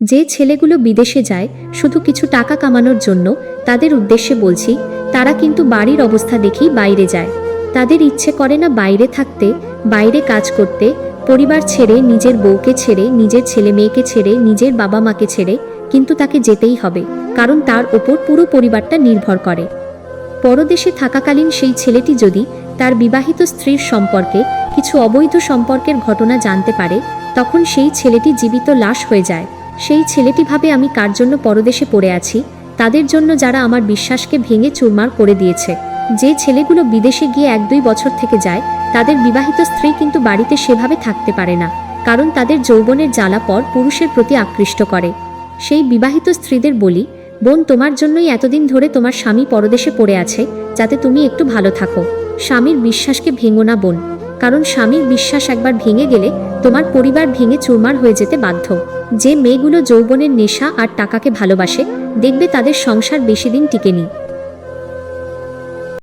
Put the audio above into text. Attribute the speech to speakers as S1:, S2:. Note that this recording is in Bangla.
S1: যে ছেলেগুলো বিদেশে যায় শুধু কিছু টাকা কামানোর জন্য, তাদের উদ্দেশ্যে বলছি, তারা কিন্তু বাড়ির অবস্থা দেখেই বাইরে যায়। তাদের ইচ্ছে করে না বাইরে থাকতে, বাইরে কাজ করতে, পরিবার ছেড়ে, নিজের বউকে ছেড়ে, নিজের ছেলে মেয়েকে ছেড়ে, নিজের বাবা মাকে ছেড়ে, কিন্তু তাকে যেতেই হবে, কারণ তার ওপর পুরো পরিবারটা নির্ভর করে। পরদেশে থাকাকালীন সেই ছেলেটি যদি তার বিবাহিত স্ত্রীর সম্পর্কে কিছু অবৈধ সম্পর্কের ঘটনা জানতে পারে, তখন সেই ছেলেটি জীবিত লাশ হয়ে যায়। সেই ছেলেটি ভাবে, আমি কার জন্য পরদেশে পড়ে আছি? তাদের জন্য যারা আমার বিশ্বাসকে ভেঙে চুরমার করে দিয়েছে। যে ছেলেগুলো বিদেশে গিয়ে 1-2 বছর থেকে যায়, তাদের বিবাহিত স্ত্রী কিন্তু বাড়িতে সেভাবে থাকতে পারে না, কারণ তাদের যৌবনের জ্বালা পর পুরুষের প্রতি আকৃষ্ট করে। সেই বিবাহিত স্ত্রীদের বলি, বোন, তোমার জন্যই এতদিন ধরে তোমার স্বামী পরদেশে পড়ে আছে, যাতে তুমি একটু ভালো থাকো। স্বামীর বিশ্বাসকে ভেঙো না বোন, কারণ স্বামীর বিশ্বাস একবার ভেঙে গেলে তোমার পরিবার ভেঙে চুরমার হয়ে যেতে বাধ্য। যে মেয়েগুলো যৌবনের নেশা আর টাকাকে ভালোবাসে, দেখবে তাদের সংসার বেশি দিন টিকেনি।